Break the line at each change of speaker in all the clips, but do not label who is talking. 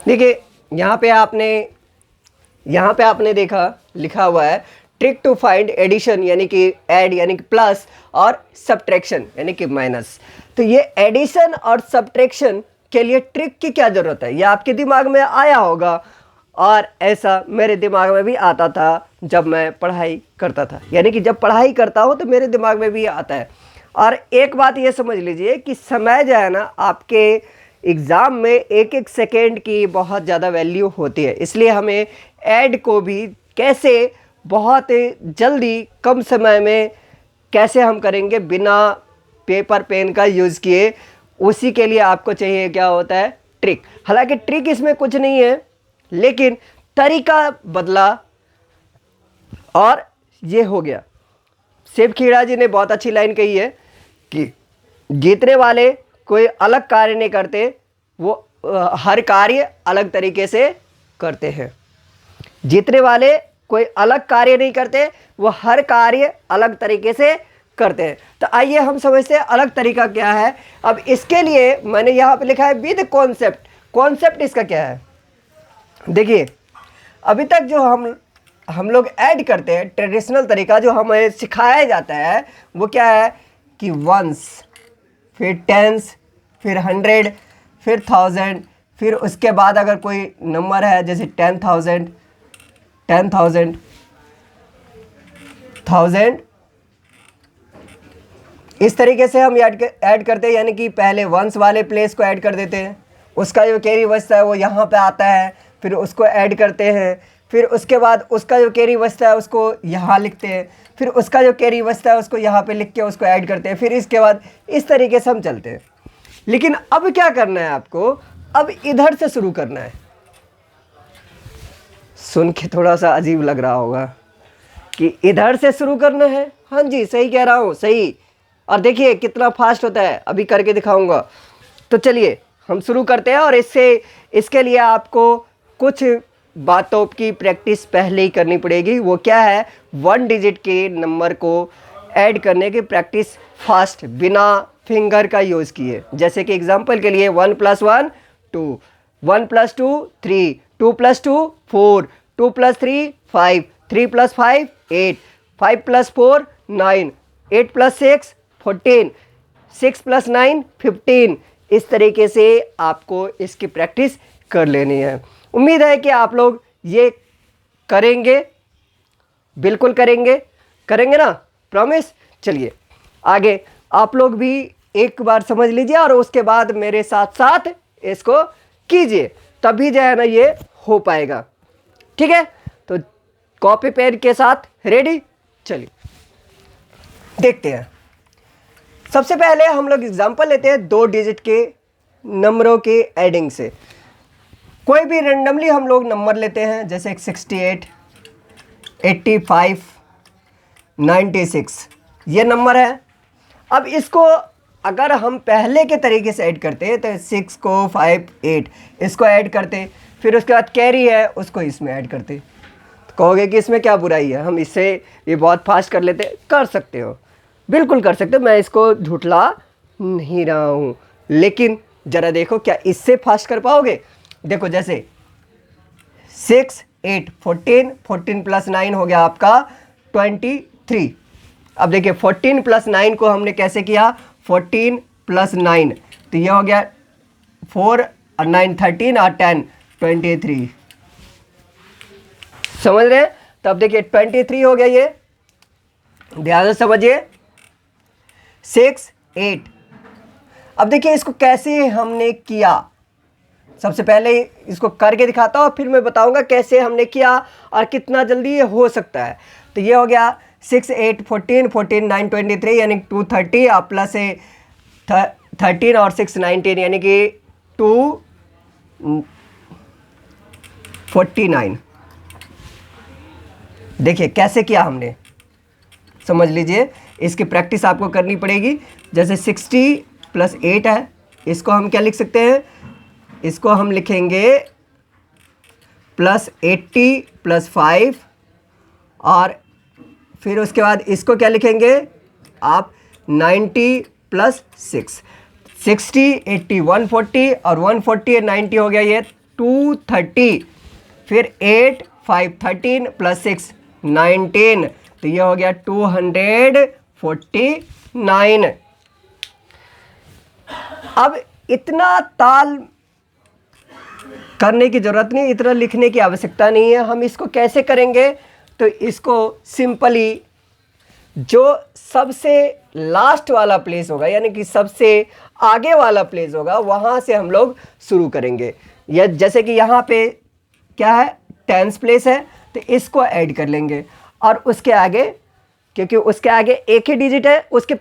देखिए यहाँ पे आपने देखा लिखा हुआ है ट्रिक टू फाइंड एडिशन यानी कि ऐड यानी कि प्लस और सब्ट्रैक्शन यानी कि माइनस। तो ये एडिशन और सब्ट्रैक्शन के लिए ट्रिक की क्या ज़रूरत है, ये आपके दिमाग में आया होगा और ऐसा मेरे दिमाग में भी आता था जब मैं पढ़ाई करता था। यानी कि जब पढ़ाई करता हूँ तो मेरे दिमाग में भी आता है। और एक बात ये समझ लीजिए कि समय जो है ना आपके एग्ज़ाम में एक एक सेकेंड की बहुत ज़्यादा वैल्यू होती है, इसलिए हमें ऐड को भी कैसे बहुत जल्दी कम समय में कैसे हम करेंगे बिना पेपर पेन का यूज़ किए, उसी के लिए आपको चाहिए क्या होता है ट्रिक। हालांकि ट्रिक इसमें कुछ नहीं है लेकिन तरीका बदला और ये हो गया। शिव खेड़ा जी ने बहुत अच्छी लाइन कही है कि जीतने वाले कोई अलग कार्य नहीं करते, वो हर कार्य अलग तरीके से करते हैं। जीतने वाले कोई अलग कार्य नहीं करते, वो हर कार्य अलग तरीके से करते हैं। तो आइए हम समझते हैं अलग तरीका क्या है। अब इसके लिए मैंने यहाँ पे लिखा है विद कॉन्सेप्ट। कॉन्सेप्ट इसका क्या है, देखिए अभी तक जो हम लोग ऐड करते हैं ट्रेडिशनल तरीका जो हमें सिखाया जाता है वो क्या है कि वंस, फिर टेंस, फिर 100, फिर 1000, फिर उसके बाद अगर कोई नंबर है जैसे 10,000, 10,000, 1000, इस तरीके से हम ऐड करते हैं। यानी कि पहले वंस वाले प्लेस को ऐड कर देते हैं, उसका जो कैरी बचता है वो यहाँ पे आता है, फिर उसको ऐड करते हैं, फिर उसके बाद उसका जो कैरी बचता है उसको यहाँ लिखते हैं, फिर उसका जो कैरी बचता है उसको यहाँ पे लिख के उसको ऐड करते हैं, फिर इसके बाद इस तरीके से हम चलते हैं। लेकिन अब क्या करना है आपको, अब इधर से शुरू करना है। सुन के थोड़ा सा अजीब लग रहा होगा कि इधर से शुरू करना है। हाँ जी सही कह रहा हूँ, सही। और देखिए कितना फास्ट होता है, अभी करके दिखाऊंगा। तो चलिए हम शुरू करते हैं। और इसके लिए आपको कुछ बातों की प्रैक्टिस पहले ही करनी पड़ेगी। वो क्या है, 1 डिजिट के नंबर को ऐड करने की प्रैक्टिस फास्ट बिना फिंगर का यूज़ किए। जैसे कि एग्जांपल के लिए 1 + 1 2, 1 + 2 3, 2 + 2 4, 2 + 3 5, 3 + 5 8, 5 + 4 9, 8 + 6 14, 6 + 9 15। इस तरीके से आपको इसकी प्रैक्टिस कर लेनी है। उम्मीद है कि आप लोग ये करेंगे, बिल्कुल करेंगे ना, प्रॉमिस। चलिए आगे आप लोग भी एक बार समझ लीजिए और उसके बाद मेरे साथ साथ इसको कीजिए, तभी जो है ना ये हो पाएगा। ठीक है, तो कॉपी पेन के साथ रेडी। चलिए देखते हैं। सबसे पहले हम लोग एग्जांपल लेते हैं 2 डिजिट के नंबरों के एडिंग से। कोई भी रेंडमली हम लोग नंबर लेते हैं, जैसे 68, 85, 96 ये नंबर है। अब इसको अगर हम पहले के तरीके से ऐड करते हैं तो 6 को 5 8 इसको ऐड करते, फिर उसके बाद कैरी है उसको इसमें ऐड करते। तो कहोगे कि इसमें क्या बुराई है, हम इससे ये बहुत फास्ट कर लेते। कर सकते हो, बिल्कुल कर सकते हो, मैं इसको झूठला नहीं रहा हूँ। लेकिन ज़रा देखो क्या इससे फास्ट कर पाओगे। देखो जैसे 6 8 14, 14 + 9 हो गया आपका 23। अब देखिए 14 + 9 को हमने कैसे किया, 14 + 9 तो ये हो गया 4 और 9 13 और 10 23। समझ रहे हैं। तो अब देखिए 23 हो गया, ये ध्यान से समझिए। 6 8। अब देखिए इसको कैसे हमने किया, सबसे पहले इसको करके दिखाता हूँ फिर मैं बताऊंगा कैसे हमने किया और कितना जल्दी ये हो सकता है। तो ये हो गया 6 8 14 14 9 23 यानी 230 और प्लस 13 और 6 19 यानी कि 249। देखिए कैसे किया हमने, समझ लीजिए। इसकी प्रैक्टिस आपको करनी पड़ेगी। जैसे 60 + 8 है, इसको हम क्या लिख सकते हैं, इसको हम लिखेंगे +80 + 5 और फिर उसके बाद इसको क्या लिखेंगे आप 90 + 6। 60 80 140 और 140 90 हो गया ये 230, फिर 8 5 13 प्लस 6 19, तो ये हो गया 249। अब इतना ताल करने की ज़रूरत नहीं, इतना लिखने की आवश्यकता नहीं है। हम इसको कैसे करेंगे, तो इसको सिंपली जो सबसे लास्ट वाला प्लेस होगा, यानी कि सबसे आगे वाला प्लेस होगा, वहाँ से हम लोग शुरू करेंगे। या जैसे कि यहाँ पे क्या है, टेंस प्लेस है, तो इसको ऐड कर लेंगे। और उसके आगे, क्योंकि उसके आगे एक ही डिजिट है, उसके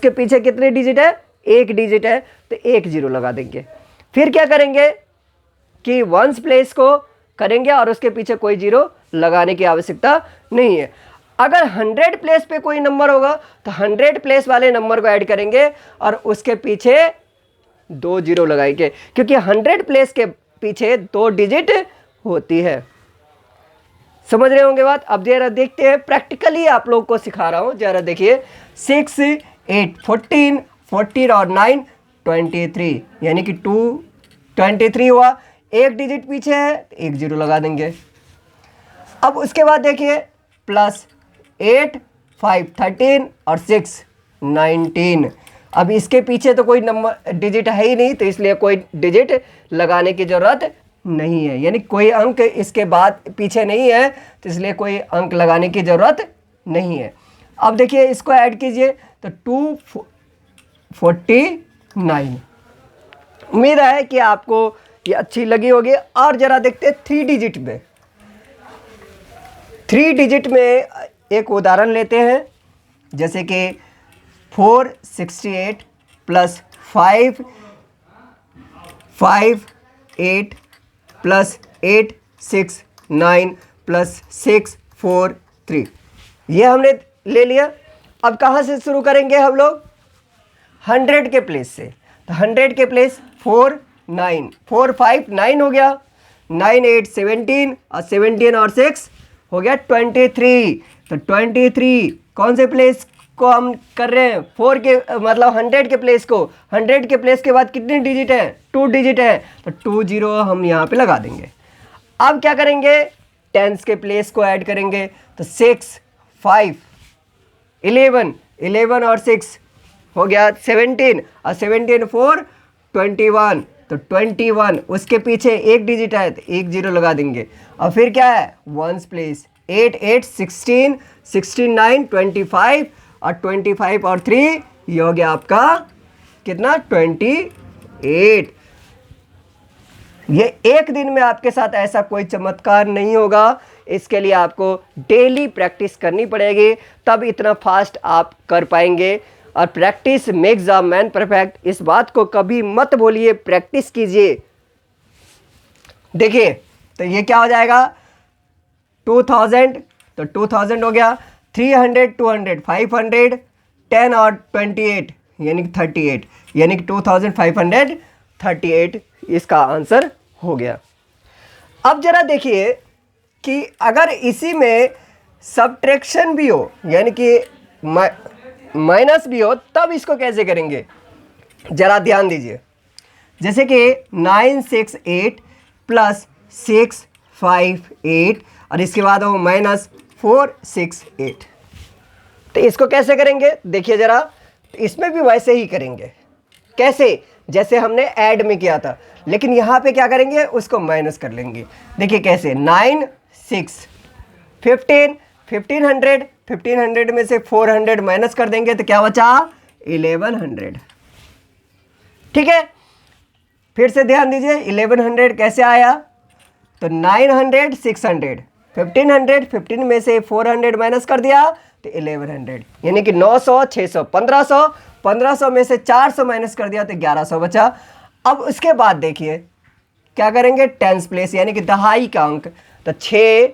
पीछे कितने डिजिट है, एक डिजिट है, तो एक जीरो लगा देंगे। फिर क्या करेंगे कि वंस प्लेस को करेंगे और उसके पीछे कोई जीरो लगाने की आवश्यकता नहीं है। अगर 100 प्लेस पे कोई नंबर होगा तो 100 प्लेस वाले नंबर को ऐड करेंगे और उसके पीछे 2 जीरो लगाएंगे, क्योंकि 100 प्लेस के पीछे 2 डिजिट होती है। समझ रहे होंगे बात। अब जरा देखते हैं, प्रैक्टिकली आप लोग को सिखा रहा हूँ, जरा देखिए। 6 8 14 14 और 9 23, यानी कि 223 हुआ। एक डिजिट पीछे है, एक जीरो लगा देंगे। अब उसके बाद देखिए, प्लस 8 5 13 और 6 19। अब इसके पीछे तो कोई नंबर डिजिट है ही नहीं, तो इसलिए कोई डिजिट लगाने की ज़रूरत नहीं है, यानी कोई अंक इसके बाद पीछे नहीं है, तो इसलिए कोई अंक लगाने की ज़रूरत नहीं है। अब देखिए, इसको ऐड कीजिए तो 249। उम्मीद है कि आपको ये अच्छी लगी होगी। और ज़रा देखते हैं 3 डिजिट में। 3 डिजिट में एक उदाहरण लेते हैं, जैसे कि 468 प्लस 5 5 8 प्लस 8 6 9 प्लस 6 4 3, ये हमने ले लिया। अब कहाँ से शुरू करेंगे हम लोग, 100 के प्लेस से। तो 100 के प्लेस 4 9 4 5 9 हो गया, 9 8 17 और 17 और 6 हो गया 23। तो 23 कौन से प्लेस को हम कर रहे हैं, 4 के मतलब 100 के प्लेस को। 100 के प्लेस के बाद कितने डिजिट है, 2 डिजिट है, तो 2 जीरो हम यहाँ पे लगा देंगे। अब क्या करेंगे, टेंस के प्लेस को ऐड करेंगे। तो 6 5 11 11 और 6 हो गया 17 और 17 4 21, तो 21। उसके पीछे एक डिजिट है, तो एक जीरो लगा देंगे। और फिर क्या है, वंस प्लेस 8 8 16 16 9 25 और 25 और 3, ये हो गया आपका कितना, 28। ये एक दिन में आपके साथ ऐसा कोई चमत्कार नहीं होगा, इसके लिए आपको डेली प्रैक्टिस करनी पड़ेगी, तब इतना फास्ट आप कर पाएंगे। और practice makes a man perfect, इस बात को कभी मत भूलिए, प्रैक्टिस कीजिए। देखिए, तो ये क्या हो जाएगा, 2000, तो 2000 हो गया, 300 200 500 10 और 28 यानी कि 38, यानी कि 2538 इसका आंसर हो गया। अब जरा देखिए कि अगर इसी में सब्ट्रैक्शन भी हो, यानी कि माइनस भी हो, तब इसको कैसे करेंगे, जरा ध्यान दीजिए। जैसे कि 968 प्लस 658 और इसके बाद हो माइनस 468, तो इसको कैसे करेंगे, देखिए जरा। तो इसमें भी वैसे ही करेंगे, कैसे, जैसे हमने ऐड में किया था, लेकिन यहाँ पे क्या करेंगे, उसको माइनस कर लेंगे। देखिए कैसे, 9 6 15 1500 में से 400 माइनस कर देंगे, तो क्या बचा, 1100। ठीक है, फिर से ध्यान दीजिए, 1100 कैसे आया, तो 900 600 1500 15 में से 400 माइनस कर दिया, तो 1100, यानी कि 900 600 1500 1500 में से 400 माइनस कर दिया, तो 1100 बचा। अब उसके बाद देखिए क्या करेंगे, टेंस प्लेस यानी कि दहाई का अंक, तो 6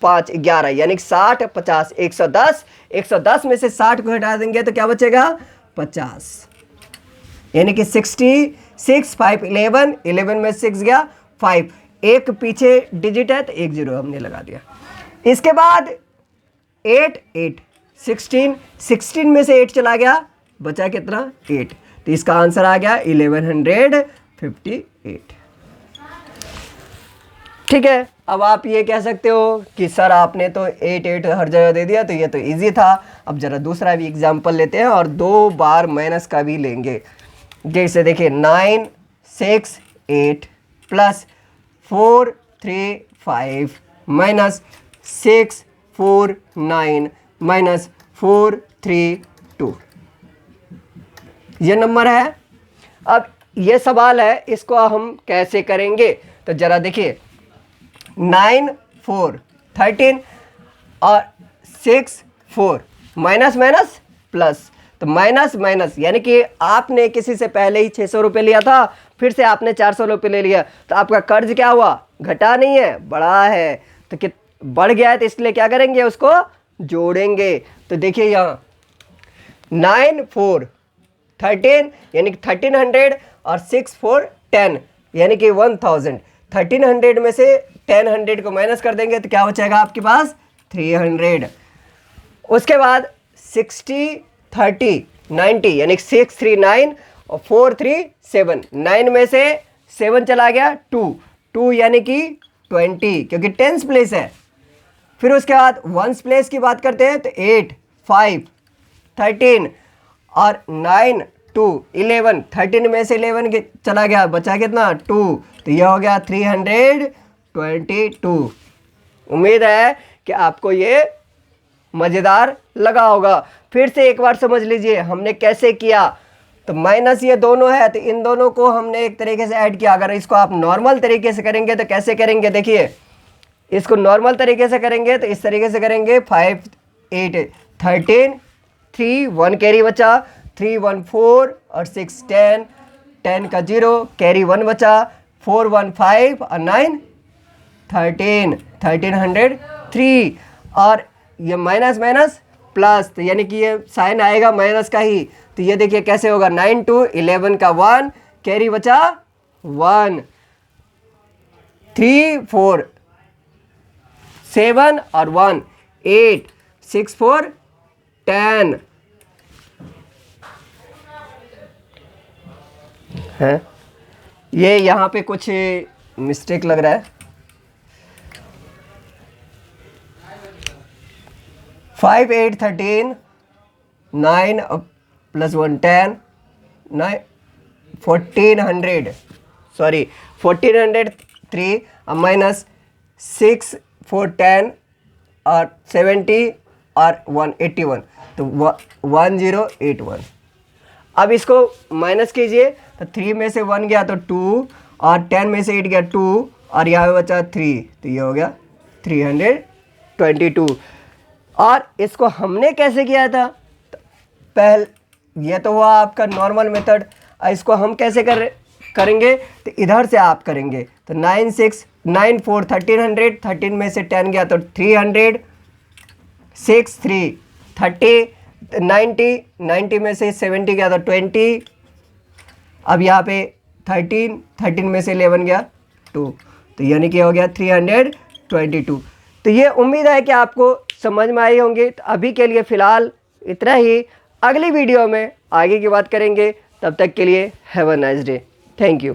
5 11 यानी कि 60 50 110, 110 में से 60 को हटा देंगे, तो क्या बचेगा, 50, यानी कि 66 5 11 11 में 6 गया 5, एक पीछे डिजिट है, तो एक जीरो हमने लगा दिया। इसके बाद 8 8 16 16 में से 8 चला गया, बचा कितना, 8, तो इसका आंसर आ गया 1158। ठीक है, अब आप ये कह सकते हो कि सर आपने तो 8 8 हर जगह दे दिया, तो ये तो इजी था। अब ज़रा दूसरा भी एग्जांपल लेते हैं और 2 बार माइनस का भी लेंगे। जैसे देखिए 9 6 8 प्लस 4 3 5 माइनस 6 4 9 माइनस 4 3 2, ये नंबर है। अब ये सवाल है, इसको हम कैसे करेंगे? तो ज़रा देखिए 9 4 13 और 6 4 माइनस माइनस प्लस, तो माइनस माइनस यानी कि आपने किसी से पहले ही 600 रुपये लिया था, फिर से आपने 400 रुपये ले लिया, तो आपका कर्ज क्या हुआ? घटा नहीं है, बढ़ा है। तो कि बढ़ गया है, तो इसलिए क्या करेंगे? उसको जोड़ेंगे। तो देखिए यहाँ 9 4 13 यानी कि 1300 और 6 4 10 यानी कि 1000। 1300 में से 1000 को माइनस कर देंगे तो क्या बचेगा आपके पास? 300। उसके बाद 60 30 90 यानी 6 3 9 और 4 3 7, 9 में से 7 चला गया 2 2 यानी कि 20, क्योंकि टेंस प्लेस है। फिर उसके बाद वंस प्लेस की बात करते हैं तो 8 5 13 और 9 2 11, 13 में से 11 चला गया, बचा कितना? 2, तो यह हो गया 322। उम्मीद है कि आपको ये मज़ेदार लगा होगा। फिर से एक बार समझ लीजिए हमने कैसे किया। तो माइनस ये दोनों है, तो इन दोनों को हमने एक तरीके से ऐड किया। अगर इसको आप नॉर्मल तरीके से करेंगे तो कैसे करेंगे? देखिए इसको नॉर्मल तरीके से करेंगे तो इस तरीके से करेंगे 5 8 13 3 1 कैरी बचा, 3 1 4 और 6 10 10 का 0 कैरी 1 बचा, 4 1 5 और 9 13 1303। और ये माइनस माइनस प्लस, तो यानी कि ये साइन आएगा माइनस का ही। तो ये देखिए कैसे होगा? 9 2 11 का 1 कैरी बचा 1, 3 4 7 और 1 8 6 4 10 है। ये यहाँ पे कुछ मिस्टेक लग रहा है। 5 8 13 9 प्लस 1 10 9 1400, सॉरी 1403 माइनस 6 4 10 और 70 और 181, तो 1081। अब इसको माइनस कीजिए तो 3 में से 1 गया तो 2 और 10 में से 8 गया 2 और यहाँ पे बचा 3, तो ये हो गया 322। और इसको हमने कैसे किया था? ये तो हुआ आपका नॉर्मल मेथड। इसको हम कैसे करेंगे? तो इधर से आप करेंगे। तो 9 6 9 4 1300, 13 में से 10 गया तो 300, 6 3 30 90 90 में से 70 गया तो 20। अब यहाँ पे 13 में से 11 गया 2, तो यानी कि हो गया 322। तो ये उम्मीद है कि आपको समझ में आई होंगे। तो अभी के लिए फ़िलहाल इतना ही। अगली वीडियो में आगे की बात करेंगे। तब तक के लिए have a nice day. Thank you.